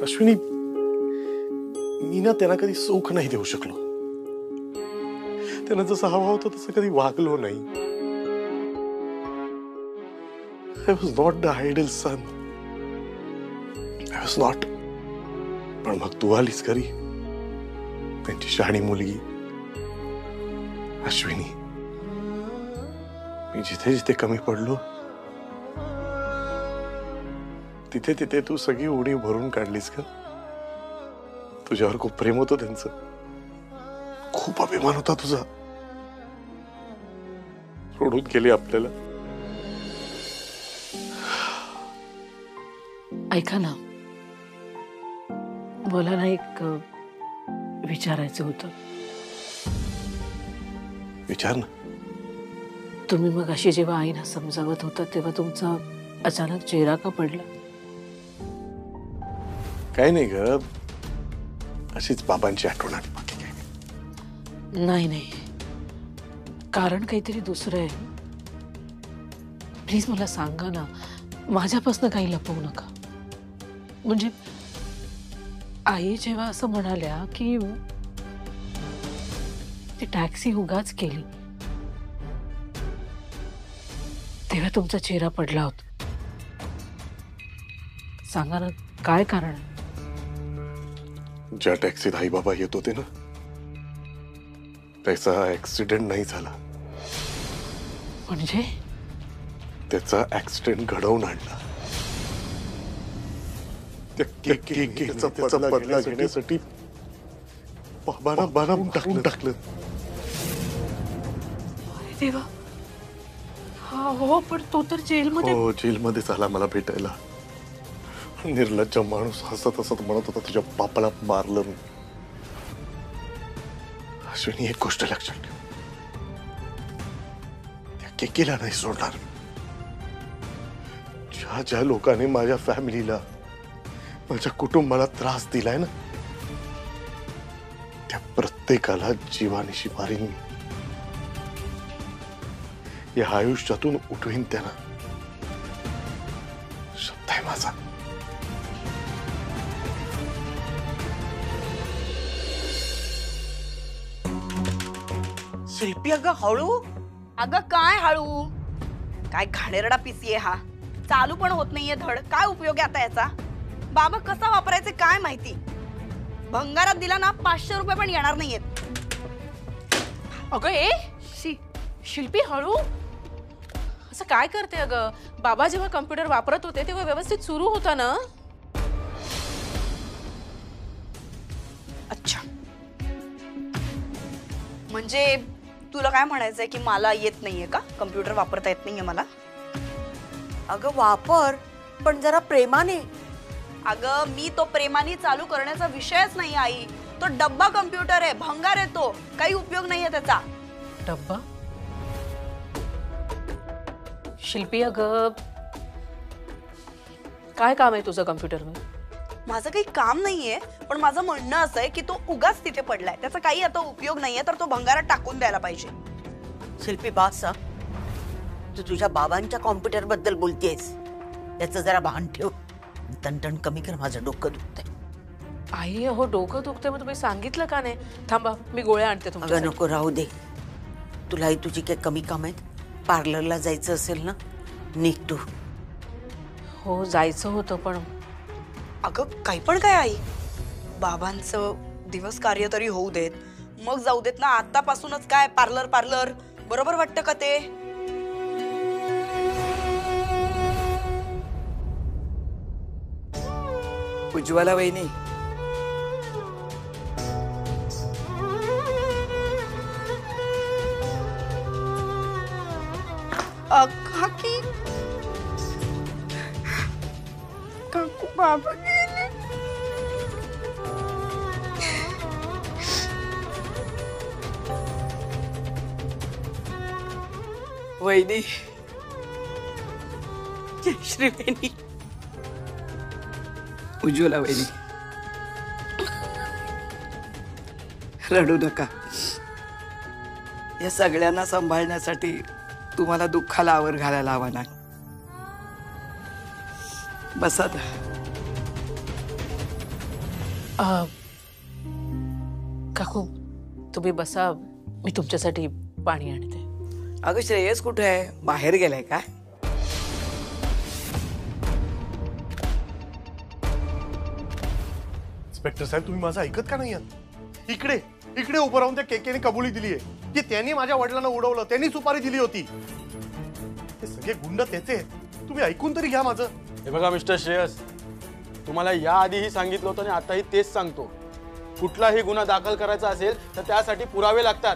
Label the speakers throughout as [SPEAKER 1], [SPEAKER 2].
[SPEAKER 1] अश्विनी, मी ना त्यांना कधी सुख नाही देऊ शकलो. त्यांना जसं हवा होतं तसं कधी वागलो नाही. I was not the ideal son. I was not. पण मग तू आलीस घरी, त्यांची शहाणी मुलगी अश्विनी. मी जिथे जिथे कमी पडलो तिथे तिथे तू सगळी उडी भरून काढलीस का? तुझ्यावर खूप प्रेम होतं त्यांचं, खूप अभिमान होता तुझा. सोडून गेली आपल्याला.
[SPEAKER 2] ऐका ना, मला ना एक विचारायचं होतं.
[SPEAKER 1] विचार ना.
[SPEAKER 2] तुम्ही मग अशी जेव्हा आईला समजावत होता तेव्हा तुमचा अचानक चेहरा का पडला?
[SPEAKER 1] काय नाही ग, अशीच बाबांची आठवण आली.
[SPEAKER 2] नाही नाही, कारण काहीतरी दुसरं आहे. प्लीज मला सांगा ना, माझ्यापासून काही लपवू नका. म्हणजे आई जेव्हा असं म्हणाल्या की ती टॅक्सी उगाच केली, तेव्हा तुमचा चेहरा पडला होता. सांगा ना, काय कारण?
[SPEAKER 1] ज्या टॅक्सीत आई बाबा येत होते ना, त्याचा ऍक्सिडेंट नाही झाला.
[SPEAKER 2] म्हणजे
[SPEAKER 1] त्याचा ऍक्सिडेंट घडवून आणला. त्याचा बदला घेण्यासाठी बाबांना बनावून टाकलं.
[SPEAKER 2] अरे देवा. हा हो, पण तो तर जेलमध्ये.
[SPEAKER 1] हो, जेलमध्येच आला मला भेटायला. निर्लज्ज माणूस हसत हसत म्हणत होता, तुझ्या बापाला मारलं मी. अश्विनी, एक गोष्ट लक्षात ठेव, त्या केकेला नाही सोडणार. ज्या ज्या लोकांनी माझ्या फॅमिलीला, माझ्या कुटुंबाला त्रास दिलाय ना, त्या प्रत्येकाला जीवानिशी मारीन मी. या आयुष्यातून उठवीन त्यांना. शब्द आहे माझा.
[SPEAKER 3] शिल्पी, अगं हळू.
[SPEAKER 4] अगं काय हळू? काय घाणेरडा पीसी आहे हा. चालू पण होत नाहीये धड. काय उपयोग आहे आता याचा? बाबा कसा वापरायचे काय माहिती. भंगारात दिला ना 500 रुपये पण येणार नाहीयेत.
[SPEAKER 3] अगं ए शिल्पी, हळू. असं काय करते अगं? बाबा जेव्हा कम्प्युटर वापरत होते तेव्हा व्यवस्थित सुरू होता ना.
[SPEAKER 4] अच्छा, म्हणजे तुला काय म्हणायचंय की मला येत नाहीये का? कम्प्युटर वापरता येत नाहीये मला?
[SPEAKER 5] अगं वापर, पण जरा प्रेमाने.
[SPEAKER 4] अगं मी तो प्रेमाने चालू करण्याचा विषयच नाही आई. तो डब्बा कम्प्युटर आहे, भंगार आहे तो. काही उपयोग नाहीये त्याचा.
[SPEAKER 2] डब्बा? शिल्पी, अगं काय काम आहे तुझं कम्प्युटरवर?
[SPEAKER 4] माझं काही काम नाहीये, पण माझं म्हणणं असं आहे की तो उगाच तिथे पडलाय. त्याचा काही आता उपयोग नाहीये, तर तो भंगारात टाकून द्यायला पाहिजे.
[SPEAKER 5] शिल्पी बास, तू तुझ्या बाबांच्या कॉम्प्युटर बद्दल बोलतेस, याचं जरा भान ठेव. तणतण कमी कर, माझं डोकं दुखतंय.
[SPEAKER 3] आई, हो डोकं दुखते, मग तुम्ही सांगितलं का नाही? थांबा, मी गोळ्या आणते तुमच्या.
[SPEAKER 5] अगं नको, राहू दे. तुलाही तुझी काही कमी काम आहेत. पार्लरला जायचं असेल ना, निघ तू.
[SPEAKER 2] हो, जायचं होतं, पण
[SPEAKER 4] अगं काही पण काय आई, बाबांचं दिवस कार्य तरी होऊ देत, मग जाऊ देत ना. आतापासूनच काय पार्लर पार्लर, बरोबर वाटतं का ते?
[SPEAKER 6] उज्ज्वला वहिनी,
[SPEAKER 4] काकी, काकू बाबा गेले.
[SPEAKER 6] वहिनी, जयश्री वहिनी, उज्ज्वला वहिनी, रडू नका. या सगळ्यांना सांभाळण्यासाठी तुम्हाला दुःखाला आवर घालायला हवा ना. बसा.
[SPEAKER 2] काकू तुम्ही बसा, मी तुमच्यासाठी पाणी आणते.
[SPEAKER 6] अगं श्रेयस कुठे आहे? बाहेर गेलाय का?
[SPEAKER 1] इन्स्पेक्टर साहेब, तुम्ही माझं ऐकत का नाही आहात? इकडे इकडे उभं राहून त्या केकेने कबुली दिली आहे की त्यांनी माझ्या वडिलांना उडवलं, त्यांनी सुपारी दिली होती. ते सगळे गुंड त्याचे आहेत. तुम्ही ऐकून तरी घ्या माझं.
[SPEAKER 7] हे बघा मिस्टर श्रेयस, तुम्हाला याआधीही सांगितलं होतं आणि आताही तेच सांगतो. कुठलाही गुन्हा दाखल करायचा असेल तर त्यासाठी पुरावे लागतात.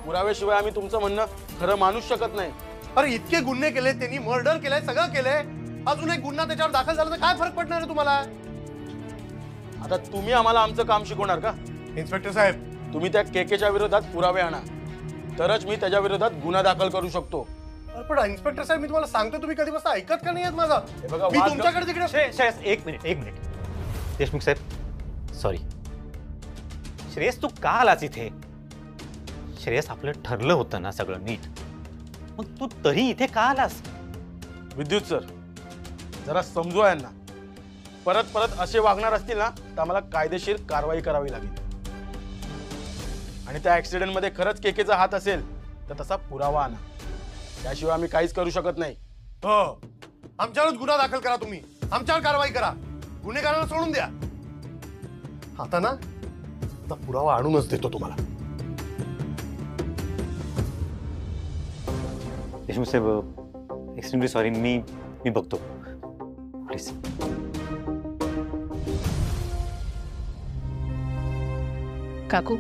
[SPEAKER 7] पुराव्याशिवाय आम्ही तुमचं म्हणणं खरं मानूच शकत नाही.
[SPEAKER 1] अरे इतके गुन्हे केले त्यांनी, मर्डर केलंय, सगळं केलंय, अजून एक गुन्हा त्याच्यावर दाखल झाला तर काय फरक पडणार आहे तुम्हाला?
[SPEAKER 7] आता तुम्ही आम्हाला आमचं काम शिकवणार का?
[SPEAKER 1] इन्स्पेक्टर साहेब,
[SPEAKER 7] तुम्ही त्या केकेच्या विरोधात पुरावे आणा, तरच मी त्याच्या विरोधात गुन्हा दाखल करू शकतो.
[SPEAKER 1] पण इन्स्पेक्टर साहेब, मी तुम्हाला सांगतो, तुम्ही कधीपासून ऐकत का नाही आहेत माझा?
[SPEAKER 7] हे बघा,
[SPEAKER 1] मी
[SPEAKER 7] वाद-
[SPEAKER 1] तुमच्याकडे तिकडे
[SPEAKER 8] श्रेयस एक मिनिट देशमुख साहेब, सॉरी. श्रेयस तू का आलास इथे? श्रेयस आपलं ठरलं होतं ना सगळं नीट, मग तू तरी इथे का आलास?
[SPEAKER 7] विद्युत सर, जरा समजवा यांना. परत परत असे वागणार असतील ना तर आम्हाला कायदेशीर कारवाई करावी लागेल. आणि त्या ऍक्सिडेंट मध्ये खरंच केकेचा हात असेल तर तसा पुरावा आणा, त्याशिवाय आम्ही काहीच करू शकत नाही.
[SPEAKER 1] हो, आमच्यावरच गुन्हा दाखल करा, तुम्ही आमच्यावर कारवाई करा, गुन्हेगारांना सोडून द्या. आता ना आता पुरावा आणूनच देतो तुम्हाला.
[SPEAKER 8] देशमुख साहेब, एक्स्ट्रीमली सॉरी. मी बघतो प्लीज.
[SPEAKER 3] काकू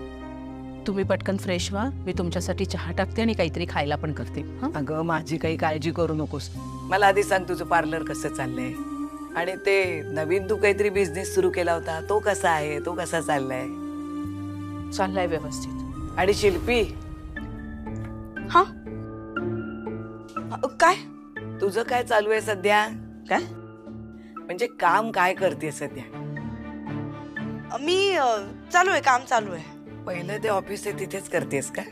[SPEAKER 3] तुम्ही पटकन फ्रेश व्हा, मी तुमच्यासाठी चहा टाकते आणि काहीतरी खायला पण करते. हं?
[SPEAKER 6] अगं माझी काही काळजी करू नकोस. मला आधी सांग तुझं पार्लर कसं चाललंय, आणि ते नवीन तू काहीतरी बिझनेस सुरू केला होता तो कसा आहे, तो कसा चाललाय?
[SPEAKER 3] चाललाय व्यवस्थित.
[SPEAKER 6] आणि शिल्पी,
[SPEAKER 4] हा काय?
[SPEAKER 6] तुझं काय चालू आहे सध्या?
[SPEAKER 4] काय?
[SPEAKER 6] म्हणजे काम काय करते सध्या?
[SPEAKER 4] मी चालू आहे, काम चालू आहे.
[SPEAKER 6] पहिलं ते ऑफिस आहे तिथेच करतेस का?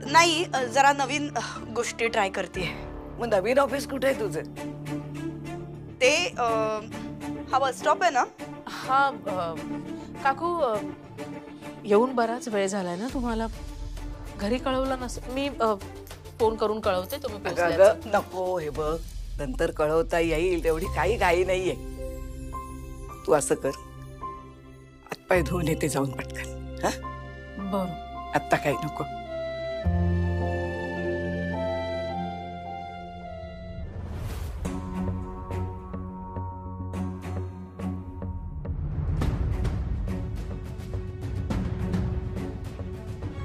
[SPEAKER 4] नाही, जरा नवीन गोष्टी ट्राय करते.
[SPEAKER 6] मग नवीन ऑफिस कुठे आहे तुझं?
[SPEAKER 4] ते हा बस स्टॉप आहे ना.
[SPEAKER 2] हा काकू, येऊन बराच वेळ झालाय ना तुम्हाला. घरी कळवलं नसेल, मी फोन करून कळवते तुम्ही पोहोचल्याचं.
[SPEAKER 6] अगं नको, हे बघ नंतर कळवता येईल, तेवढी काही घाई नाहीये. तू असं कर, हातपाय धुवून येते जाऊन पटकन. हा,
[SPEAKER 2] बरं.
[SPEAKER 6] आत्ता काही नको.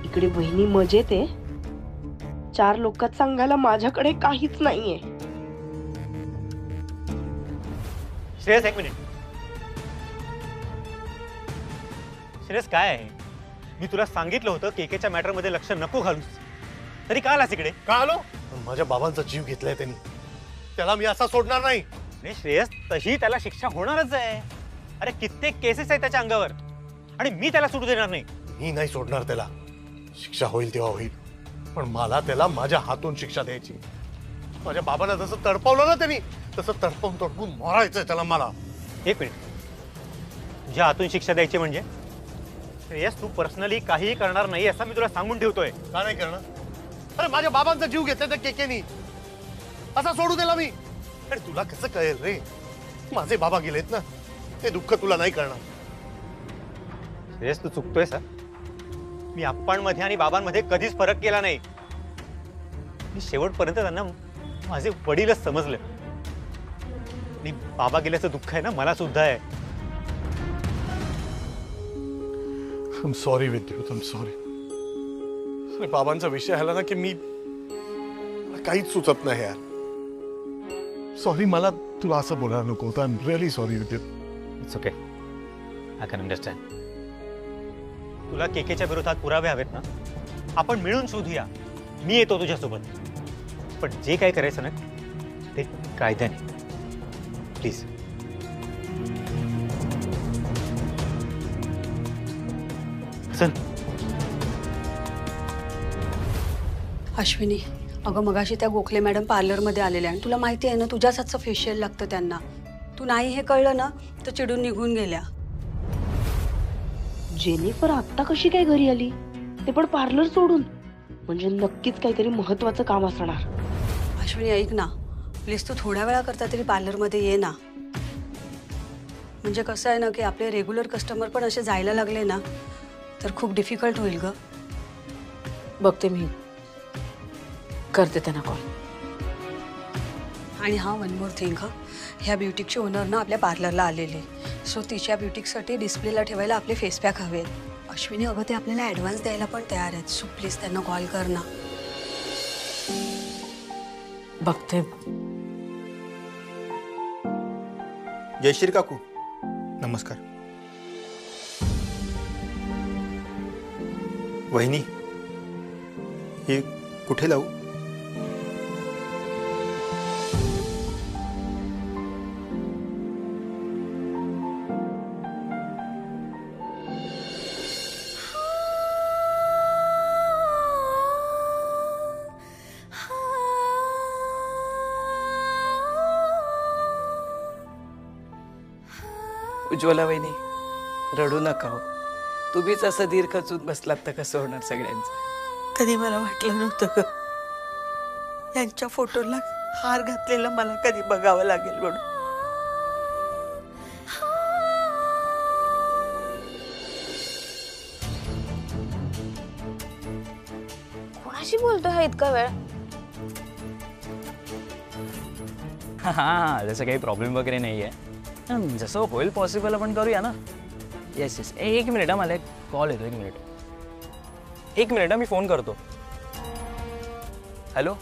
[SPEAKER 9] इकडे वहिनी मजेत आहे. 4 लोकात सांगायला माझ्याकडे काहीच नाहीये.
[SPEAKER 8] श्रेयस एक मिनिट. श्रेयस काय आहे? मी तुला सांगितलं होतं केकेच्या मॅटर मध्ये लक्ष नको घालूस, तरी का आलास इकडे?
[SPEAKER 1] का आलो? माझ्या बाबांचा जीव घेतलाय त्यांनी, त्याला मी असा सोडणार नाही.
[SPEAKER 8] नाही श्रेयस, तशी त्याला शिक्षा होणारच आहे. अरे कित्येक केसेस आहेत त्याच्या अंगावर, आणि मी त्याला सोडू देणार नाही.
[SPEAKER 1] मी नाही सोडणार त्याला. शिक्षा होईल तेव्हा होईल, पण मला त्याला माझ्या हातून शिक्षा द्यायची. माझ्या बाबांना जसं तडपवलं ना त्यांनी, तसं तडपवून तडपून मारायचंय त्याला मला.
[SPEAKER 8] एक मिनिट, तुझ्या हातून शिक्षा द्यायची म्हणजे? श्रेयस तू पर्सनली काहीही करणार नाही असं मी तुला सांगून ठेवतोय.
[SPEAKER 1] का नाही करणार? अरे माझ्या बाबांचा जीव घेतला त्या केकेनी, असा सोडू दिला मी? अरे तुला कसं कळेल रे? माझे बाबा गेलेत ना, ते दुःख तुला नाही करणार.
[SPEAKER 8] श्रेयस तू चुकतोय सर. मी आप्पांमध्ये आणि बाबांमध्ये कधीच फरक केला नाही. मी शेवटपर्यंत त्यांना माझे वडीलच समजले. आणि बाबा गेल्याचं दुःख आहे ना मला सुद्धा आहे.
[SPEAKER 1] I'm sorry विद्युत, I'm sorry. बाबांचा विषय आला ना की मी काहीच सुचत नाही यार. सॉरी, मला तुला असं बोलायला नको होतं. आय एम रिअली सॉरी विद्युत.
[SPEAKER 8] It's okay, I can understand. तुला केकेच्या विरोधात पुरावे हवेत ना, आपण मिळून शोधूया. मी येतो तुझ्यासोबत. पण जे काय करायचं ना ते कायद्याने, प्लीज. चल.
[SPEAKER 10] अश्विनी, अगं मगाशी त्या गोखले मॅडम पार्लरमध्ये आलेल्या, आणि तुला माहिती आहे ना तुझ्याच हातचं फेशियल लागतं त्यांना.
[SPEAKER 4] तू नाही हे कळलं ना तर चिडून निघून गेल्या.
[SPEAKER 9] जेनिफर आत्ता कशी काय घरी आली, ते पण पार्लर सोडून? म्हणजे नक्कीच काहीतरी महत्वाचं काम असणार.
[SPEAKER 4] अश्विनी ऐक ना प्लीज, तू थोड्या वेळा करता तरी पार्लरमध्ये ये ना. म्हणजे कसं आहे ना की आपले रेग्युलर कस्टमर पण असे जायला लागले ना तर खूप डिफिकल्ट होईल ग.
[SPEAKER 2] बघते मी, करते त्यांना कॉल.
[SPEAKER 4] आणि हा वन मोर थिंग, ह्या ब्युटिकचे ओनर ना आपल्या पार्लरला आलेले, सो तिच्या ब्युटिकसाठी डिस्प्लेला ठेवायला आपले फेस पॅक हवे. अश्विनी अगं ते आपल्याला ॲडव्हान्स द्यायला पण तयार आहेत, सो प्लीज त्यांना कॉल कर ना.
[SPEAKER 2] बघते.
[SPEAKER 10] जयश्री काकू नमस्कार. वहिनी हे कुठे लावू?
[SPEAKER 6] उज्ज्वला वहिनी रडू नका हो. तुम्हीच असं धीर खचून बसलात तर कसं होणार सगळ्यांचं.
[SPEAKER 5] कधी मला वाटलं नव्हतं ग यांच्या फोटोला हार घातलेला मला कधी बघावं लागेल म्हणून.
[SPEAKER 11] कोणाशी बोलतोय हा इतका वेळ?
[SPEAKER 12] हां तसं काही प्रॉब्लेम वगैरे नाही आहे. जसं होईल पॉसिबल आपण करूया ना. Yes yes. एक मिनिट हा, मला एक कॉल येतो. एक मिनिट हा, मी फोन करतो. हॅलो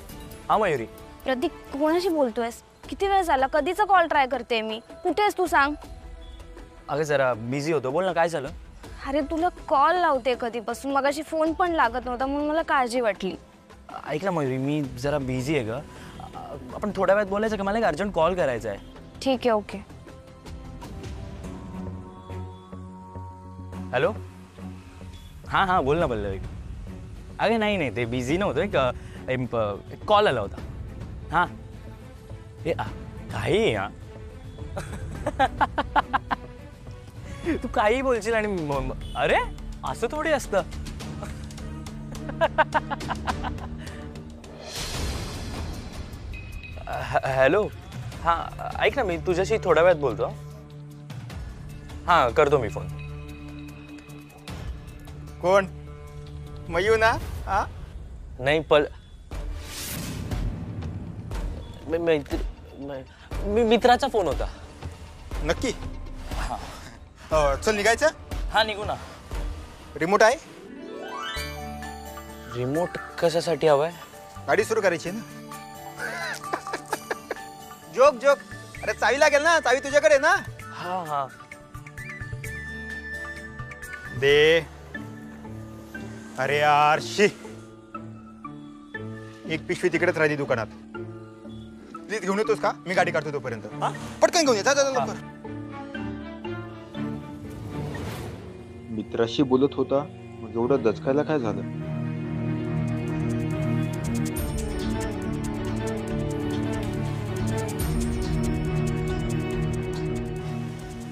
[SPEAKER 12] हां मयुरी.
[SPEAKER 11] प्रतीक कोणाशी बोलतोयस? किती वेळ झाला? कधीचा कॉल ट्राय करते मी. कुठे आहेस तू सांग?
[SPEAKER 12] अगं जरा बिझी होतो. बोल ना काय झालं?
[SPEAKER 11] अरे तुला कॉल लावते कधीपासून, मगाशी फोन पण लागत नव्हता म्हणून मला काळजी वाटली.
[SPEAKER 12] ऐक ना मयुरी, मी जरा बिझी आहे ग. आपण थोड्या वेळात बोलायचं का? मला एक अर्जंट कॉल करायचा आहे.
[SPEAKER 11] ठीक आहे ओके.
[SPEAKER 12] हॅलो हां हां बोल ना पल्लवी. अगे नाही ते बिझी नव्हतं. एक कॉल आला होता. हां ए काही हां तू काही बोलशील आणि अरे असं थोडी असतं. हॅलो हां ऐक ना, मी तुझ्याशी थोड्या वेळात बोलतो. हां करतो मी फोन.
[SPEAKER 10] कोण? मयू ना? हा
[SPEAKER 12] नाही मित्राचा फोन होता.
[SPEAKER 10] नक्की? चल निघायचं?
[SPEAKER 12] हा निघू ना.
[SPEAKER 10] रिमोट आहे?
[SPEAKER 12] रिमोट कशासाठी हवाय?
[SPEAKER 10] गाडी सुरू करायची ना. Joke joke. अरे चावी लागेल ना, चावी तुझ्याकडे ना.
[SPEAKER 12] हा हा
[SPEAKER 10] दे. अरे यार शी, एक पिशवी तिकडेच राहिली दुकानात. प्लीज घेऊन येतोस का? मी गाडी काढतो तोपर्यंत. हा पटकन घेऊन ये. जा लवकर.
[SPEAKER 13] मित्राशी बोलत होता, मग एवढं दचकायला काय झालं?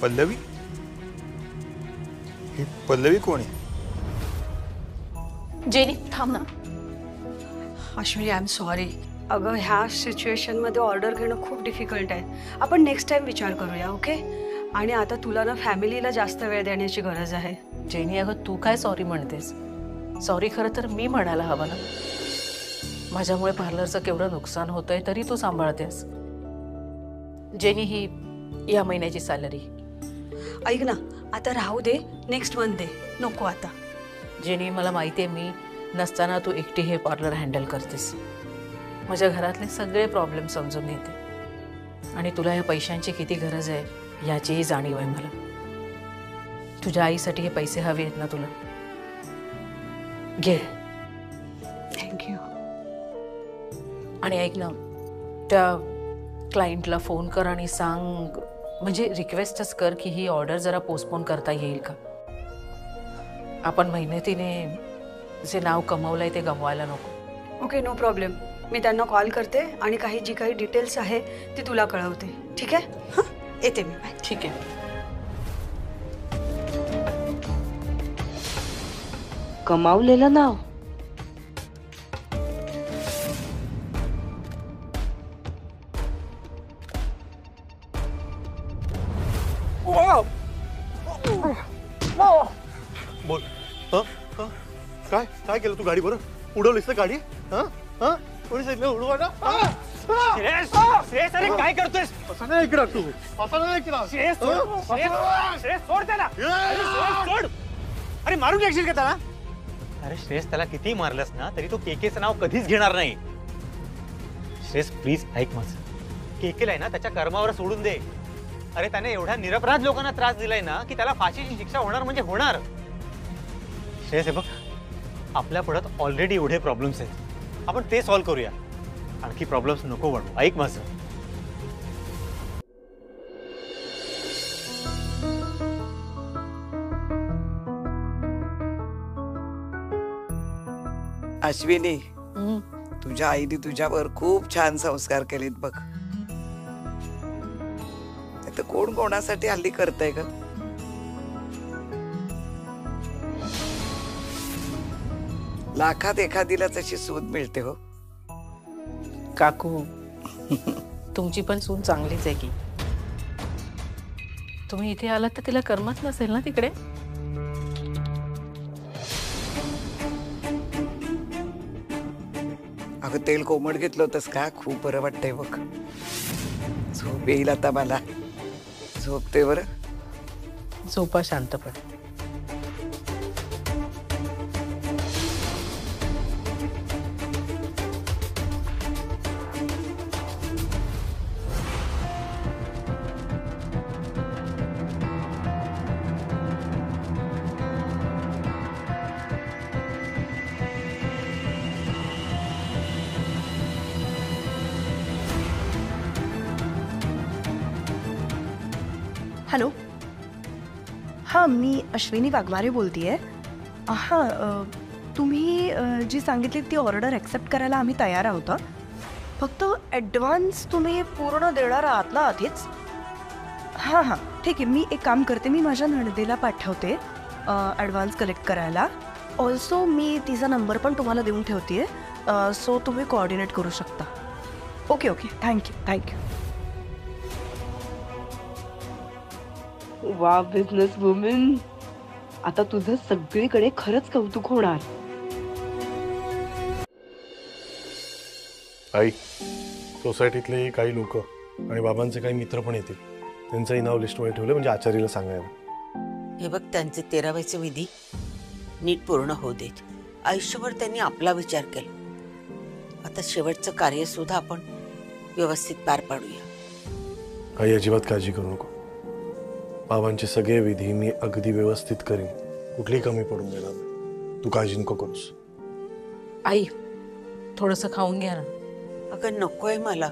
[SPEAKER 10] पल्लवी? ही पल्लवी कोण आहे?
[SPEAKER 2] जेनी थांब ना.
[SPEAKER 4] Ashwini I am sorry. अगं ह्या सिच्युएशनमध्ये ऑर्डर घेणं खूप डिफिकल्ट आहे. आपण नेक्स्ट टाइम विचार करूया ओके. आणि आता तुला ना फॅमिलीला जास्त वेळ देण्याची गरज आहे.
[SPEAKER 2] जेनी अगं तू काय सॉरी म्हणतेस? सॉरी खरं तर मी म्हणायला हवं ना. माझ्यामुळे पार्लरचं केवढं नुकसान होतंय तरी तू सांभाळतेस. जेनी ही या महिन्याची सॅलरी.
[SPEAKER 4] ऐक ना आता राहू दे, नेक्स्ट मंथ दे. नको आता.
[SPEAKER 2] जेनी मला माहिती आहे मी नसताना तू एकटी हे पार्लर हँडल करतेस. माझ्या घरातले सगळे प्रॉब्लेम समजून घेते आणि तुला या पैशांची किती गरज आहे याचीही जाणीव आहे मला. तुझ्या आईसाठी हे पैसे हवे आहेत ना तुला. घे.
[SPEAKER 4] थँक्यू.
[SPEAKER 2] आणि ऐक ना, त्या क्लायंटला फोन कर आणि सांग, म्हणजे रिक्वेस्टच कर की ही ऑर्डर जरा पोस्टपोन करता येईल का. आपण मेहनतीने जे नाव कमवलंय ते गमवायला नको.
[SPEAKER 4] Okay no problem. मी त्यांना कॉल करते आणि जी काही डिटेल्स आहे ती तुला कळवते. ठीक आहे?
[SPEAKER 5] येते मी. बाय.
[SPEAKER 2] ठीक आहे.
[SPEAKER 9] कमावलेलं नाव.
[SPEAKER 1] बोल. काय काय केलं तू गाडी? बरं उडवलीस ना गाडी? कोणी सांगितलं उडवा ना?
[SPEAKER 8] श्रेयस, अरे काय करतोयस?
[SPEAKER 1] असं नाही ऐकणार तू, असं नाही ऐकणार.
[SPEAKER 8] श्रेयस, सोड त्याला. सोड. अरे मारून टाकशील का त्याला? अरे श्रेयस, त्याला किती मारलंस ना तरी तो केकेचं नाव कधीच घेणार नाही. श्रेयस प्लीज ऐक माझं. केकेला आहे ना त्याच्या कर्मावर सोडून दे. अरे त्याने एवढ्या निरपराध लोकांना त्रास दिलाय ना की त्याला फाशीची शिक्षा होणार म्हणजे होणार. श्रेयस हे बघ, आपल्या पुढ्यात ऑलरेडी एवढे प्रॉब्लेम्स आहेत, आपण ते सॉल्व्ह करूया. आणखी प्रॉब्लेम्स नको वाढू. ऐक माझं.
[SPEAKER 6] अश्विनी, तुझ्या आईने तुझ्यावर खूप छान संस्कार केलेत बघ. तर कोण कोणासाठी हल्ली करतंय ग? लाखात एखादीला तशी सूद मिळते हो.
[SPEAKER 2] काकू, तुमची पण सून चांगलीच आहे की. तुम्ही इथे आलात तर तिला करमत नसेल ना तिकडे?
[SPEAKER 6] अगं तेल कोमट घेतलं होतंस का? खूप बरं वाटतंय बघ. झोप येईल आता मला. झोपते बरं.
[SPEAKER 2] झोपा शांतपणे.
[SPEAKER 4] हॅलो. हां, मी अश्विनी वाघमारे बोलतेय. हां, तुम्ही जी सांगितली ती ऑर्डर ॲक्सेप्ट करायला आम्ही तयार आहोत. फक्त ॲडव्हान्स तुम्ही पूर्ण देणार आहात ना आधीच? हां हां, ठीक आहे. मी एक काम करते, मी माझ्या नणदेला पाठवते ॲडव्हान्स कलेक्ट करायला. ऑल्सो मी तिचा नंबर पण तुम्हाला देऊन ठेवते, सो तुम्ही कोऑर्डिनेट करू शकता. Okay okay, thank you.
[SPEAKER 9] वा बिझनेस वुमन, आता तुझं सगळीकडे खरंच कौतुक होणार.
[SPEAKER 1] आई, सोसायटीतले काही लोक आणि बाबांचे काही मित्र पण येतील. त्यांचंही नाव लिस्टमध्ये ठेवलं म्हणजे आचार्याला सांगायला.
[SPEAKER 5] हे बघ, त्यांचे 13वेचे विधी नीट पूर्ण होऊ देत. आयुष्यभर त्यांनी आपला विचार केला. आता शेवटचं कार्य सुद्धा आपण व्यवस्थित पार पाडूया.
[SPEAKER 1] आई, अजिबात काळजी करू नको. बाबांचे सगळे विधी मी अगदी व्यवस्थित करीन. कुठलीही कमी पडून देणार नाही. तू काळजी नको करूस.
[SPEAKER 2] आई, थोडंसं खाऊन घ्या ना.
[SPEAKER 5] अगं नकोय मला,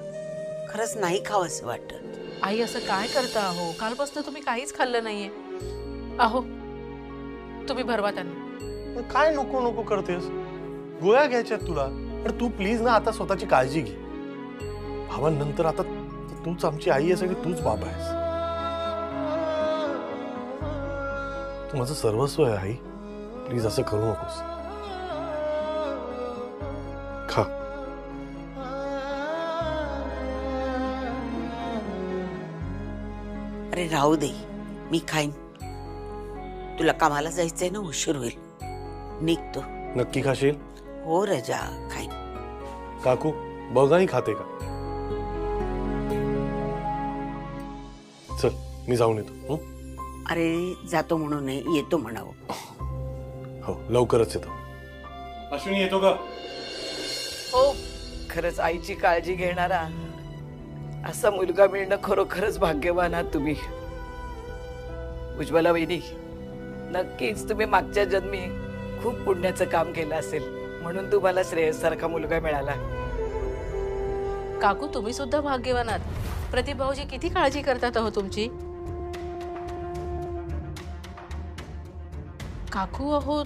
[SPEAKER 5] खरंच नाही खावंसं वाटत.
[SPEAKER 2] आई, असं काय करता अहो? कालपासून तुम्ही काहीच खाल्लं नाहीये. अहो, तुम्ही भरवा त्यांना.
[SPEAKER 1] काय नको नको करतेस? गोळ्या घ्यायच्यात तुला. अरे तू प्लीज ना आता स्वतःची काळजी घे. बाबांनंतर आता तूच आमची आई आहेस आणि तूच बाबा आहेस. तू माझं सर्वस्व आहे आई. प्लीज असं करू नकोस. खा.
[SPEAKER 5] अरे राहू दे, मी खाईन. तुला कामाला जायचंय ना, उशीर होईल. निघतो.
[SPEAKER 1] नक्की खाशील?
[SPEAKER 5] हो रजा, खाईन.
[SPEAKER 1] काकू बघाही खाते का? चल मी जाऊन येतो.
[SPEAKER 5] अरे जातो म्हणून नाही, येतो म्हणावं.
[SPEAKER 1] हो, लवकरच येतो. अश्विनी येतो का?
[SPEAKER 6] हो, खरंच आईची काळजी घेणारा असा मुलगा मिळणं खरोखरच भाग्यवान आहात तुम्ही. उज्ज्वला वहिनी, नक्कीच तुम्ही मागच्या जन्मी खूप पुण्याचं काम केलं असेल म्हणून तुम्हाला श्रेयस सारखा मुलगा मिळाला.
[SPEAKER 2] काकू, तुम्ही सुद्धा भाग्यवान आहात. प्रदीप भाऊजी किती काळजी करतात अहो तुमची. काकू, अहो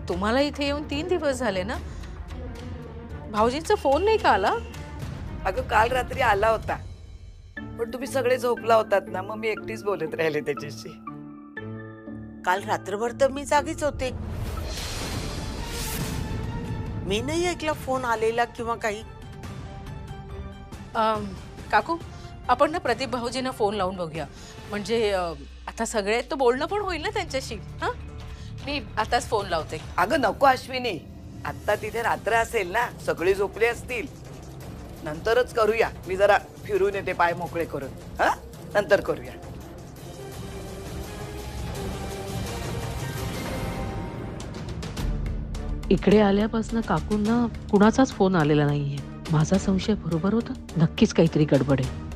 [SPEAKER 2] तुम्हाला इथे येऊन 3 दिवस झाले ना. भाऊजींचा फोन नाही का आला?
[SPEAKER 6] अगं काल रात्री आला होता, पण तुम्ही सगळे झोपला होतात ना, मग मी एकटीच बोलत राहिले त्याच्याशी.
[SPEAKER 5] काल रात्रभर तर मी जागीच होते. मी नाही ऐकला फोन आलेला किंवा काही.
[SPEAKER 3] काकू, आपण ना प्रदीप भाऊजींना फोन लावून बघूया. म्हणजे आता सगळे तो बोलणं पण होईल ना त्यांच्याशी. हा, मी आताच फोन लावते.
[SPEAKER 6] अगं नको अश्विनी, आता तिथे रात्र असेल ना, सगळे झोपले असतील. नंतरच करूया. मी जरा फिरून येते पाय मोकळे करून. हा, नंतर करूया.
[SPEAKER 2] इकडे आल्यापासून काकूंना कुणाचाच फोन आलेला नाहीये. माझा संशय बरोबर होता, नक्कीच काहीतरी गडबड आहे.